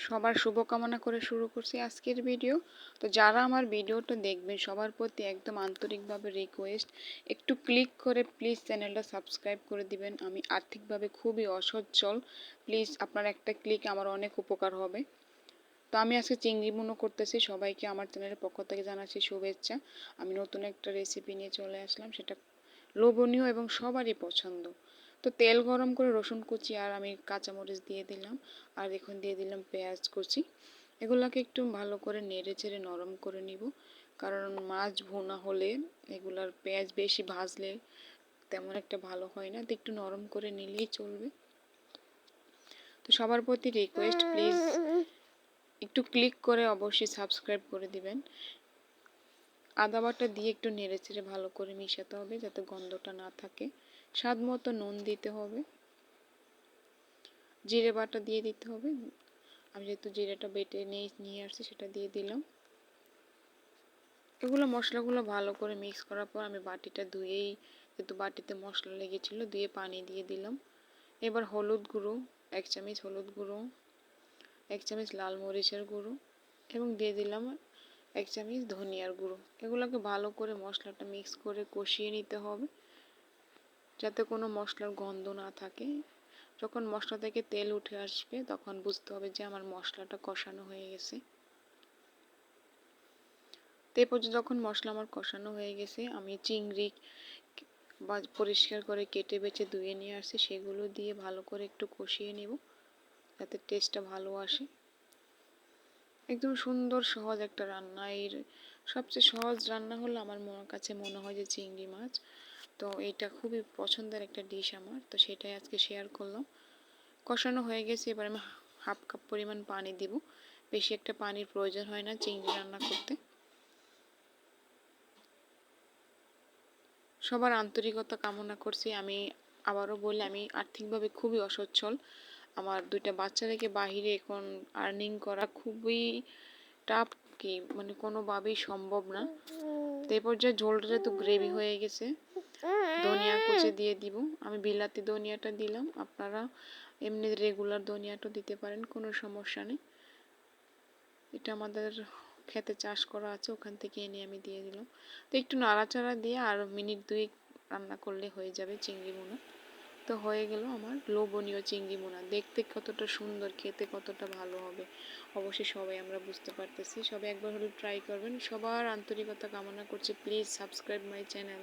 সবার শুভকামনা করে শুরু করছি আজকের ভিডিও। তো যারা আমার ভিডিওটা দেখবেন সবার প্রতি একদম আন্তরিকভাবে রিকোয়েস্ট, একটু ক্লিক করে প্লিজ চ্যানেলটা সাবস্ক্রাইব করে দিবেন। আমি আর্থিকভাবে খুবই অসচ্ছল, প্লিজ আপনার একটা ক্লিক আমার অনেক উপকার হবে। তো আমি আজকে চিংড়ি বুনো করতেছি, সবাইকে আমার চ্যানেলের পক্ষ থেকে জানাচ্ছি শুভেচ্ছা। আমি নতুন একটা রেসিপি নিয়ে চলে আসলাম, সেটা লোভনীয় এবং সবারই পছন্দ। তো তেল গরম করে রসুন কুচি আর আমি কাঁচামরিচ দিয়ে দিলাম, আর এখন দিয়ে দিলাম পেঁয়াজ কুচি। এগুলোকে একটু ভালো করে নেড়ে চেড়ে নরম করে নিব, কারণ মাছ ভুনা হলে এগুলার পেঁয়াজ বেশি ভাজলে তেমন একটা ভালো হয় না, তো একটু নরম করে নিলেই চলবে। তো সবার প্রতি রিকোয়েস্ট, প্লিজ একটু ক্লিক করে অবশ্যই সাবস্ক্রাইব করে দিবেন। আদা বাটা দিয়ে একটু নেড়ে চেড়ে ভালো করে মিশাতে হবে যাতে গন্ধটা না থাকে। স্বাদ মতো নুন দিতে হবে, জিরে বাটা দিয়ে দিতে হবে। আমি যেহেতু জিরেটা বেটে নিয়ে আসছি সেটা দিয়ে দিলাম। এগুলো মশলাগুলো ভালো করে মিক্স করার পর আমি বাটিটা ধুয়েই, যেহেতু বাটিতে মশলা লেগেছিল, ধুয়ে পানি দিয়ে দিলাম। এবার হলুদ গুঁড়ো 1 চামচ, হলুদ গুঁড়ো 1 চামচ, লাল মরিচের গুঁড়ো এবং দিয়ে দিলাম 1 চামচ ধনিয়ার গুঁড়ো। এগুলোকে ভালো করে মশলাটা মিক্স করে কষিয়ে নিতে হবে যাতে কোনো মশলার গন্ধ না থাকে। যখন মশলা থেকে তেল উঠে আসবে তখন বুঝতে হবে যে আমার মশলাটা কষানো হয়ে গেছে। তো এই পর্যন্ত যখন মশলা আমার কষানো হয়ে গেছে, আমি চিংড়ি পরিষ্কার করে কেটে বেছে ধুয়ে নিয়ে আসছি, সেগুলো দিয়ে ভালো করে একটু কষিয়ে নিব যাতে টেস্টটা ভালো আসে। একদম সুন্দর সহজ একটা রান্না। এর সবচেয়ে সহজ রান্না হলো আমার কাছে মনে হয় যে চিংড়ি মাছ। তো এটা খুবই পছন্দের একটা ডিশ আমার, তো সেটাই আজকে শেয়ার করলাম। কষানো হয়ে গেছে, এবার আমি 1/2 কাপ পরিমাণ পানি দিব। বেশি একটা পানির প্রয়োজন হয় না চিংড়ি রান্না করতে। সবার আন্তরিকতা কামনা করছি। আমি আবারও বলি, আমি আর্থিকভাবে খুবই অসচ্ছল। আমার 2টা বাচ্চা রেখে বাহিরে এখন আর্নিং করা খুবই টাফ, কি মানে কোনোভাবেই সম্ভব না। তো এই পর্যায়ে ঝোলটা যেহেতু গ্রেভি হয়ে গেছে, ধনিয়া কুচি দিয়ে দিব। আমি বিলাতি ধনিয়াটা দিলাম, আপনারা এমনি রেগুলার ধনিয়াটা দিতে পারেন, কোনো সমস্যা নেই। এটা আমাদের খেতে চাষ করা আছে, ওখান থেকে এনে আমি দিয়ে দিলাম। তো একটু নাড়াচাড়া দিয়ে আর মিনিট 2 রান্না করলে হয়ে যাবে চিংড়ি ভুনা। তো হয়ে গেল আমার লোভনীয় চিংড়ি ভুনা। দেখতে কতটা সুন্দর, খেতে কতটা ভালো হবে অবশ্যই সবাই আমরা বুঝতে পারতেছি। সবাই একবার হলে ট্রাই করবেন। সবার আন্তরিকতা কামনা করছি। Please subscribe my channel.